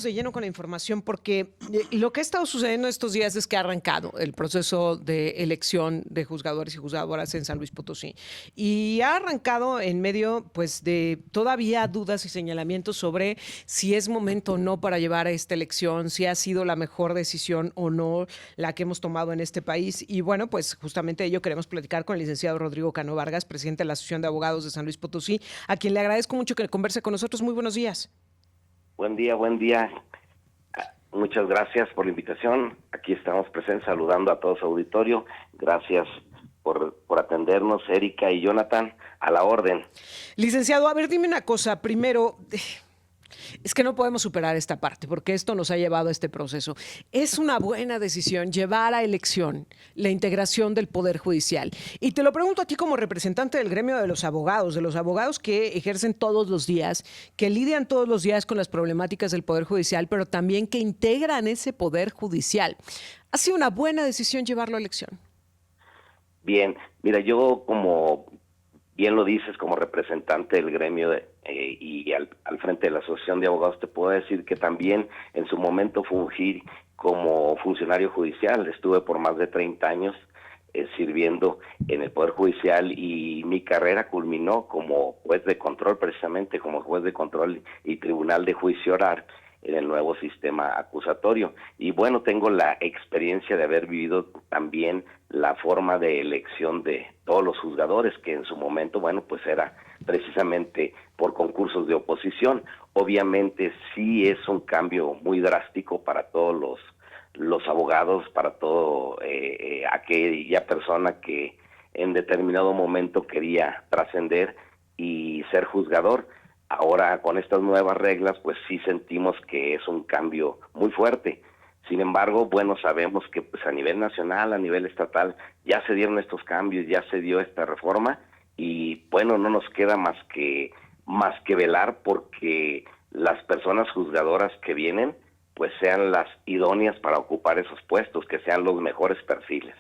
De lleno con la información porque lo que ha estado sucediendo estos días es que ha arrancado el proceso de elección de juzgadores y juzgadoras en San Luis Potosí y ha arrancado en medio pues de todavía dudas y señalamientos sobre si es momento o no para llevar a esta elección, si ha sido la mejor decisión o no la que hemos tomado en este país. Y bueno, pues justamente de ello queremos platicar con el licenciado Rodrigo Cano Vargas, presidente de la Asociación de Abogados de San Luis Potosí, a quien le agradezco mucho que converse con nosotros. Muy buenos días. Buen día, buen día. Muchas gracias por la invitación. Aquí estamos presentes saludando a todo su auditorio. Gracias por atendernos, Erika y Jonathan, a la orden. Licenciado, a ver, dime una cosa. Primero, es que no podemos superar esta parte porque esto nos ha llevado a este proceso. Es una buena decisión llevar a elección la integración del Poder Judicial. Y te lo pregunto a ti como representante del gremio de los abogados que ejercen todos los días, que lidian todos los días con las problemáticas del Poder Judicial, pero también que integran ese Poder Judicial. ¿Ha sido una buena decisión llevarlo a elección? Bien, mira, yo como bien lo dices, como representante del gremio y al frente de la Asociación de Abogados, te puedo decir que también en su momento fungí como funcionario judicial. Estuve por más de 30 años sirviendo en el Poder Judicial y mi carrera culminó como juez de control, precisamente como juez de control y tribunal de juicio oral en el nuevo sistema acusatorio. Y bueno, tengo la experiencia de haber vivido también la forma de elección de todos los juzgadores, que en su momento, bueno, pues era precisamente por concursos de oposición. Obviamente sí es un cambio muy drástico para todos los abogados, para todo aquella persona que en determinado momento quería trascender y ser juzgador. Ahora con estas nuevas reglas pues sí sentimos que es un cambio muy fuerte. Sin embargo, bueno, sabemos que pues a nivel nacional, a nivel estatal, ya se dieron estos cambios, ya se dio esta reforma y bueno, no nos queda más que velar porque las personas juzgadoras que vienen pues sean las idóneas para ocupar esos puestos, que sean los mejores perfiles.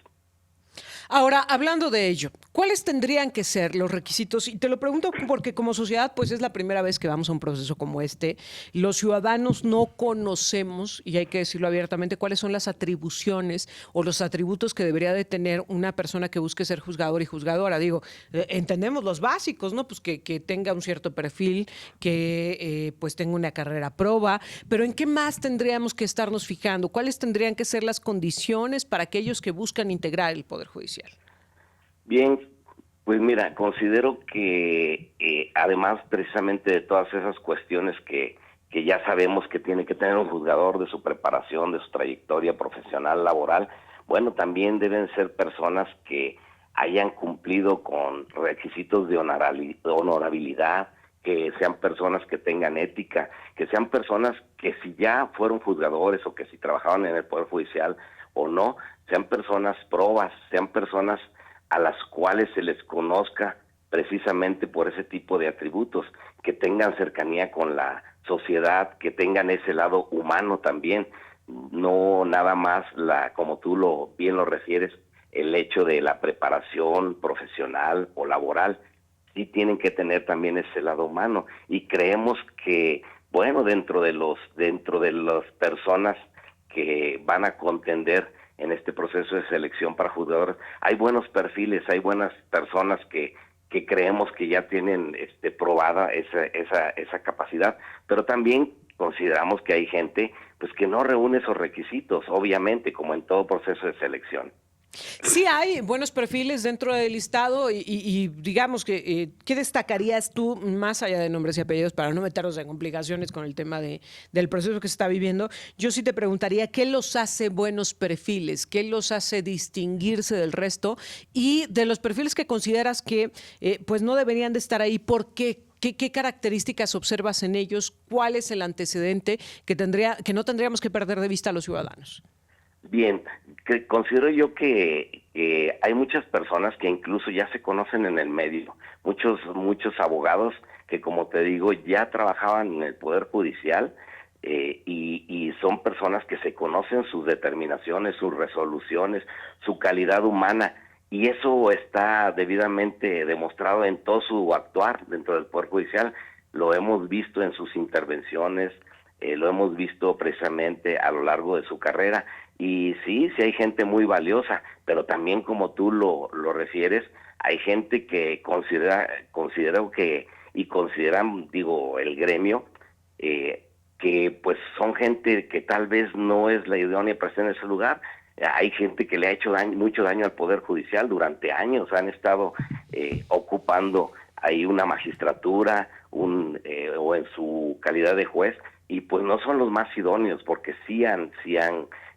Ahora, hablando de ello, ¿cuáles tendrían que ser los requisitos? Y te lo pregunto porque como sociedad, pues es la primera vez que vamos a un proceso como este. Los ciudadanos no conocemos, y hay que decirlo abiertamente, cuáles son las atribuciones o los atributos que debería de tener una persona que busque ser juzgador y juzgadora. Digo, entendemos los básicos, ¿no? Pues que tenga un cierto perfil, que pues tenga una carrera proba, pero ¿en qué más tendríamos que estarnos fijando? ¿Cuáles tendrían que ser las condiciones para aquellos que buscan integrar el Poder Judicial? Bien, pues mira, considero que además precisamente de todas esas cuestiones que ya sabemos que tiene que tener un juzgador, de su preparación, de su trayectoria profesional, laboral, bueno, también deben ser personas que hayan cumplido con requisitos de honorabilidad, que sean personas que tengan ética, que sean personas que si ya fueron juzgadores o que si trabajaban en el Poder Judicial o no, sean personas probas, sean personas a las cuales se les conozca precisamente por ese tipo de atributos, que tengan cercanía con la sociedad, que tengan ese lado humano también, no nada más como tú bien lo refieres, el hecho de la preparación profesional o laboral, sí tienen que tener también ese lado humano y creemos que bueno, dentro de las personas que van a contender en este proceso de selección para juzgadores, hay buenos perfiles, hay buenas personas que creemos que ya tienen probada esa capacidad, pero también consideramos que hay gente pues que no reúne esos requisitos, obviamente, como en todo proceso de selección. Sí hay buenos perfiles dentro del listado y digamos que, ¿qué destacarías tú más allá de nombres y apellidos para no meternos en complicaciones con el tema del proceso que se está viviendo? Yo sí te preguntaría, ¿qué los hace buenos perfiles? ¿Qué los hace distinguirse del resto? Y de los perfiles que consideras que pues no deberían de estar ahí, ¿por qué? ¿Qué características observas en ellos? ¿Cuál es el antecedente que no tendríamos que perder de vista a los ciudadanos? Bien, considero yo que hay muchas personas que incluso ya se conocen en el medio, muchos abogados que, como te digo, ya trabajaban en el Poder Judicial y son personas que se conocen sus determinaciones, sus resoluciones, su calidad humana, y eso está debidamente demostrado en todo su actuar dentro del Poder Judicial. Lo hemos visto en sus intervenciones, lo hemos visto precisamente a lo largo de su carrera, y sí, sí hay gente muy valiosa, pero también como tú lo refieres, hay gente que considero que, y consideran, digo, el gremio, que pues son gente que tal vez no es la idónea para estar en ese lugar. Hay gente que le ha hecho mucho daño al Poder Judicial durante años, han estado ocupando ahí una magistratura o en su calidad de juez, y pues no son los más idóneos, porque sí han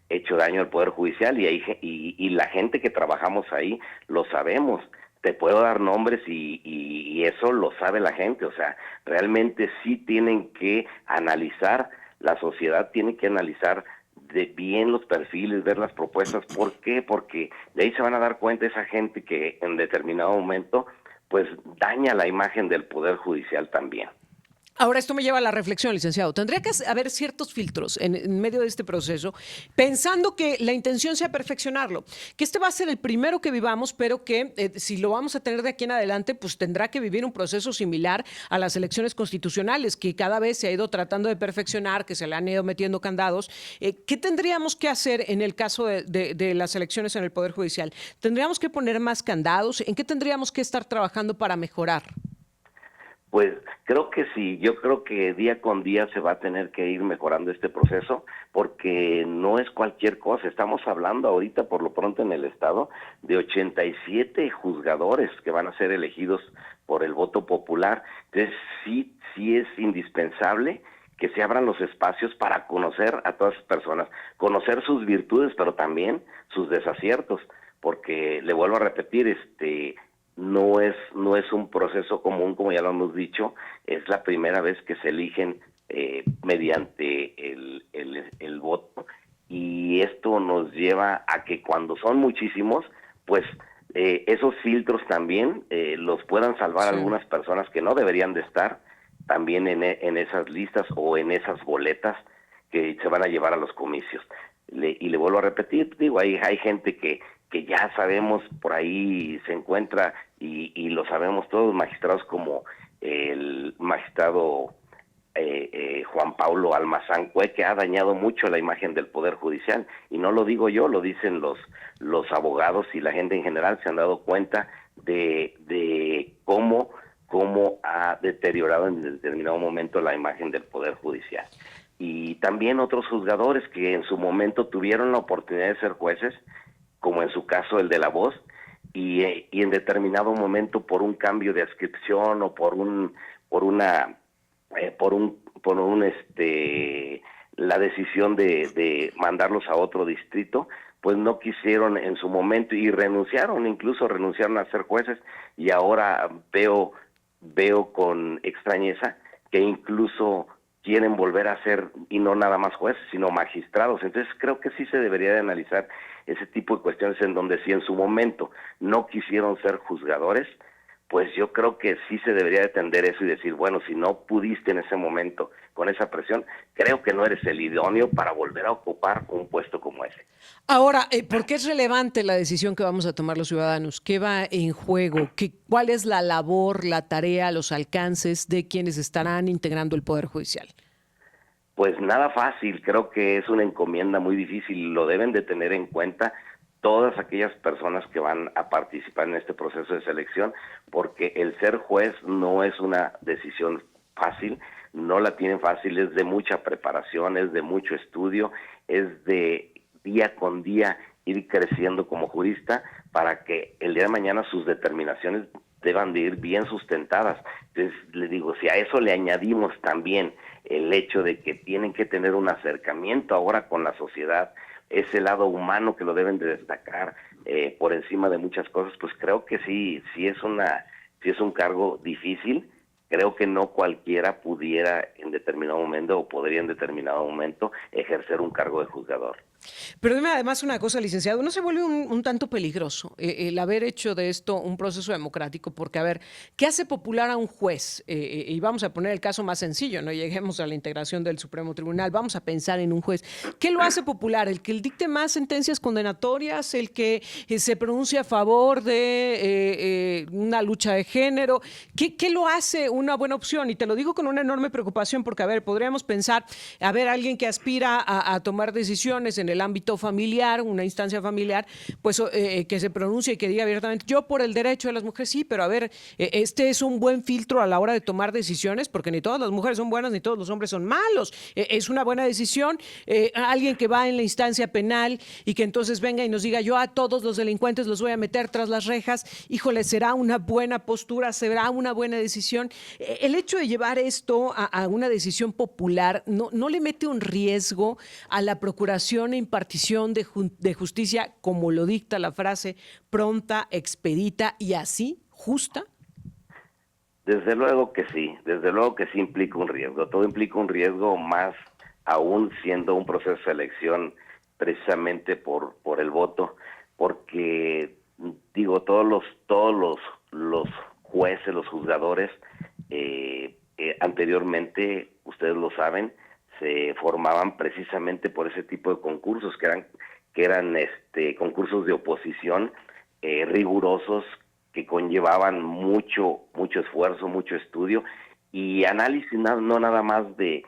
hecho daño al Poder Judicial, y la gente que trabajamos ahí lo sabemos. Te puedo dar nombres y eso lo sabe la gente. O sea, realmente sí tienen que analizar, la sociedad tiene que analizar de bien los perfiles, ver las propuestas. ¿Por qué? Porque de ahí se van a dar cuenta esa gente que en determinado momento pues daña la imagen del Poder Judicial también. Ahora, esto me lleva a la reflexión, licenciado. Tendría que haber ciertos filtros en medio de este proceso, pensando que la intención sea perfeccionarlo, que este va a ser el primero que vivamos, pero que si lo vamos a tener de aquí en adelante, pues tendrá que vivir un proceso similar a las elecciones constitucionales, que cada vez se ha ido tratando de perfeccionar, que se le han ido metiendo candados. ¿Qué tendríamos que hacer en el caso de las elecciones en el Poder Judicial? ¿Tendríamos que poner más candados? ¿En qué tendríamos que estar trabajando para mejorar? Pues creo que sí, yo creo que día con día se va a tener que ir mejorando este proceso, porque no es cualquier cosa. Estamos hablando ahorita, por lo pronto en el estado, de 87 juzgadores que van a ser elegidos por el voto popular. Entonces sí es indispensable que se abran los espacios para conocer a todas las personas, conocer sus virtudes, pero también sus desaciertos, porque le vuelvo a repetir, no es un proceso común, como ya lo hemos dicho. Es la primera vez que se eligen mediante el voto, y esto nos lleva a que cuando son muchísimos, pues esos filtros también los puedan salvar Sí. algunas personas que no deberían de estar también en esas listas o en esas boletas que se van a llevar a los comicios. Y le vuelvo a repetir, digo, hay gente que ya sabemos, por ahí se encuentra, y lo sabemos todos, magistrados como el magistrado Juan Pablo Almazán Cue, que ha dañado mucho la imagen del Poder Judicial, y no lo digo yo, lo dicen los abogados y la gente en general. Se han dado cuenta de cómo ha deteriorado en determinado momento la imagen del Poder Judicial. Y también otros juzgadores que en su momento tuvieron la oportunidad de ser jueces, como en su caso el de La Voz, y en determinado momento, por un cambio de adscripción o la decisión de mandarlos a otro distrito, pues no quisieron en su momento y incluso renunciaron a ser jueces, y ahora veo con extrañeza que incluso quieren volver a ser, y no nada más jueces, sino magistrados. Entonces creo que sí se debería de analizar ese tipo de cuestiones, en donde si en su momento no quisieron ser juzgadores, pues yo creo que sí se debería de atender eso y decir, bueno, si no pudiste en ese momento con esa presión, creo que no eres el idóneo para volver a ocupar un puesto como ese. Ahora, ¿por qué es relevante la decisión que vamos a tomar los ciudadanos? ¿Qué va en juego? ¿Cuál es la labor, la tarea, los alcances de quienes estarán integrando el Poder Judicial? Pues nada fácil, creo que es una encomienda muy difícil, lo deben de tener en cuenta todas aquellas personas que van a participar en este proceso de selección, porque el ser juez no es una decisión fácil, no la tienen fácil, es de mucha preparación, es de mucho estudio, es de día con día ir creciendo como jurista, para que el día de mañana sus determinaciones deban de ir bien sustentadas. Entonces, le digo, si a eso le añadimos también el hecho de que tienen que tener un acercamiento ahora con la sociedad, ese lado humano que lo deben de destacar por encima de muchas cosas, pues creo que sí es un cargo difícil. Creo que no cualquiera pudiera en determinado momento, o podría en determinado momento, ejercer un cargo de juzgador. Pero dime además una cosa, licenciado, ¿no se vuelve un tanto peligroso el haber hecho de esto un proceso democrático? Porque, a ver, ¿qué hace popular a un juez? Y vamos a poner el caso más sencillo, no lleguemos a la integración del Supremo Tribunal, vamos a pensar en un juez. ¿Qué lo hace popular? ¿El que él dicte más sentencias condenatorias? ¿El que se pronuncia a favor de una lucha de género? ¿Qué lo hace una buena opción? Y te lo digo con una enorme preocupación porque, a ver, podríamos pensar, a ver, alguien que aspira a tomar decisiones en el ámbito familiar, una instancia familiar, pues que se pronuncie y que diga abiertamente, yo por el derecho de las mujeres, sí, pero a ver, este es un buen filtro a la hora de tomar decisiones, porque ni todas las mujeres son buenas, ni todos los hombres son malos. Es una buena decisión. Alguien que va en la instancia penal y que entonces venga y nos diga, yo a todos los delincuentes los voy a meter tras las rejas, híjole, será una buena postura, será una buena decisión. El hecho de llevar esto a una decisión popular, ¿no le mete un riesgo a la procuración e impartición de justicia, como lo dicta la frase, pronta, expedita y así justa? Desde luego que sí implica un riesgo, todo implica un riesgo más aún siendo un proceso de selección precisamente por el voto, porque digo, los jueces, los juzgadores, anteriormente, ustedes lo saben, se formaban precisamente por ese tipo de concursos que eran concursos de oposición rigurosos, que conllevaban mucho esfuerzo, mucho estudio y análisis, no nada más de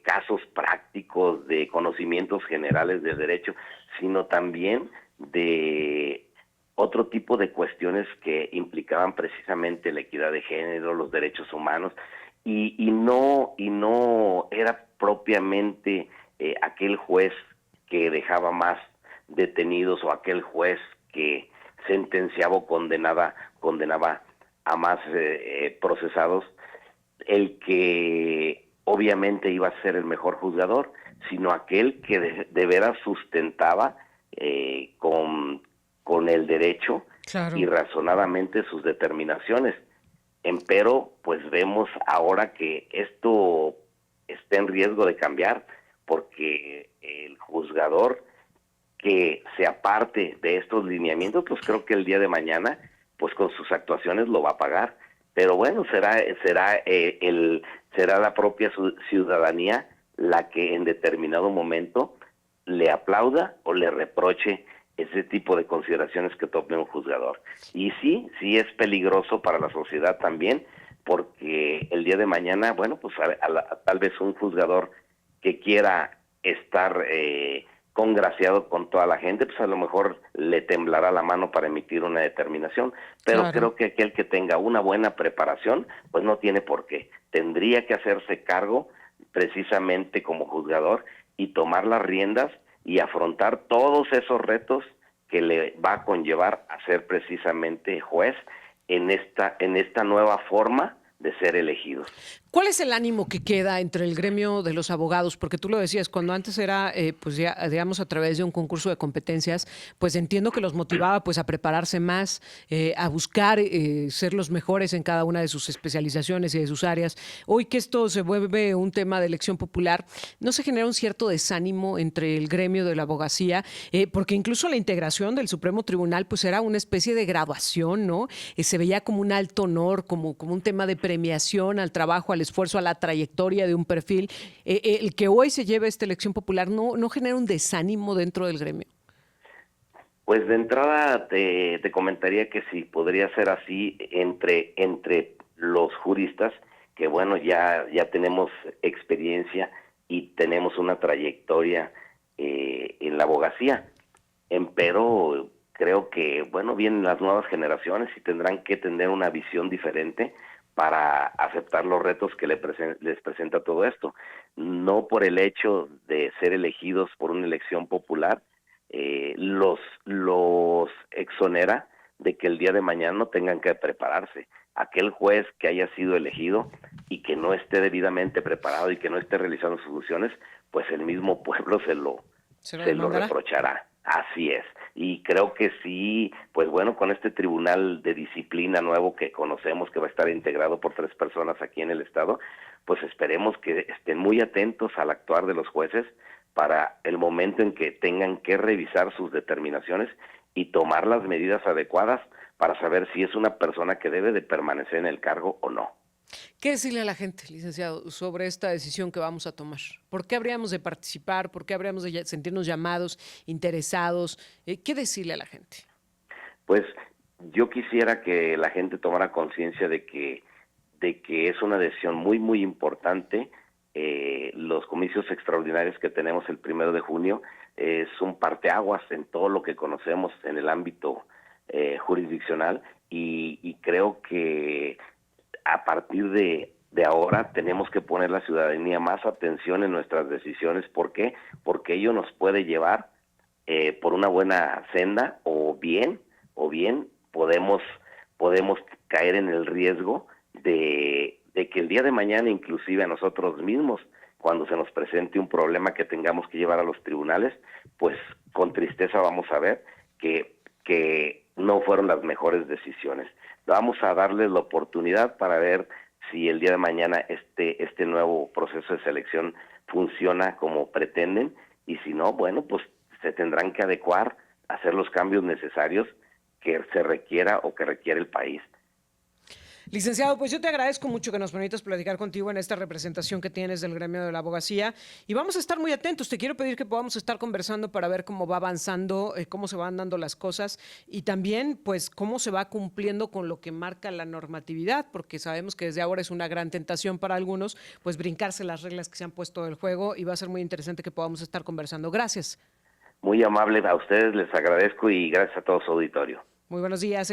casos prácticos, de conocimientos generales del derecho, sino también de otro tipo de cuestiones que implicaban precisamente la equidad de género, los derechos humanos, y no era propiamente aquel juez que dejaba más detenidos o aquel juez que sentenciaba o condenaba a más procesados, el que obviamente iba a ser el mejor juzgador, sino aquel que de veras sustentaba con el derecho Claro. y razonadamente sus determinaciones. Empero, pues vemos ahora que esto está en riesgo de cambiar, porque el juzgador que se aparte de estos lineamientos, pues creo que el día de mañana, pues con sus actuaciones lo va a pagar. Pero bueno, será la propia ciudadanía la que en determinado momento le aplauda o le reproche ese tipo de consideraciones que tome un juzgador. Y sí es peligroso para la sociedad también, porque el día de mañana, bueno, pues tal vez un juzgador que quiera estar congraciado con toda la gente, pues a lo mejor le temblará la mano para emitir una determinación, pero Claro. creo que aquel que tenga una buena preparación, pues no tiene por qué. Tendría que hacerse cargo precisamente como juzgador y tomar las riendas y afrontar todos esos retos que le va a conllevar a ser precisamente juez en esta nueva forma de ser elegidos. ¿Cuál es el ánimo que queda entre el gremio de los abogados? Porque tú lo decías, cuando antes era, pues ya, digamos, a través de un concurso de competencias, pues entiendo que los motivaba pues a prepararse más, a buscar ser los mejores en cada una de sus especializaciones y de sus áreas. Hoy que esto se vuelve un tema de elección popular, ¿no se genera un cierto desánimo entre el gremio de la abogacía? Porque incluso la integración del Supremo Tribunal pues era una especie de graduación, ¿no? Se veía como un alto honor, como un tema de premiación al trabajo, al esfuerzo, a la trayectoria de un perfil. El que hoy se lleve esta elección popular no genera un desánimo dentro del gremio. Pues de entrada te comentaría que sí, podría ser así entre los juristas, que bueno, ya tenemos experiencia y tenemos una trayectoria en la abogacía. Empero creo que, bueno, vienen las nuevas generaciones y tendrán que tener una visión diferente para aceptar los retos que les presenta todo esto. No por el hecho de ser elegidos por una elección popular, los exonera de que el día de mañana no tengan que prepararse. Aquel juez que haya sido elegido y que no esté debidamente preparado y que no esté realizando sus funciones, pues el mismo pueblo ¿Se lo se lo demandará? reprochará. Así es. Y creo que sí, pues bueno, con este tribunal de disciplina nuevo que conocemos, que va a estar integrado por 3 personas aquí en el estado, pues esperemos que estén muy atentos al actuar de los jueces, para el momento en que tengan que revisar sus determinaciones y tomar las medidas adecuadas para saber si es una persona que debe de permanecer en el cargo o no. ¿Qué decirle a la gente, licenciado, sobre esta decisión que vamos a tomar? ¿Por qué habríamos de participar? ¿Por qué habríamos de sentirnos llamados, interesados? ¿Qué decirle a la gente? Pues yo quisiera que la gente tomara conciencia de que es una decisión muy, muy importante. Los comicios extraordinarios que tenemos el 1 de junio es un parteaguas en todo lo que conocemos en el ámbito jurisdiccional y creo que a partir de ahora tenemos que poner la ciudadanía más atención en nuestras decisiones. ¿Por qué? Porque ello nos puede llevar por una buena senda o bien podemos caer en el riesgo de que el día de mañana, inclusive a nosotros mismos, cuando se nos presente un problema que tengamos que llevar a los tribunales, pues con tristeza vamos a ver que no fueron las mejores decisiones. Vamos a darles la oportunidad para ver si el día de mañana este nuevo proceso de selección funciona como pretenden, y si no, bueno, pues se tendrán que adecuar, hacer los cambios necesarios que se requiera o que requiere el país. Licenciado, pues yo te agradezco mucho que nos permitas platicar contigo en esta representación que tienes del gremio de la abogacía y vamos a estar muy atentos. Te quiero pedir que podamos estar conversando para ver cómo va avanzando, cómo se van dando las cosas y también pues cómo se va cumpliendo con lo que marca la normatividad, porque sabemos que desde ahora es una gran tentación para algunos pues brincarse las reglas que se han puesto del juego y va a ser muy interesante que podamos estar conversando. Gracias. Muy amable a ustedes, les agradezco y gracias a todo su auditorio. Muy buenos días.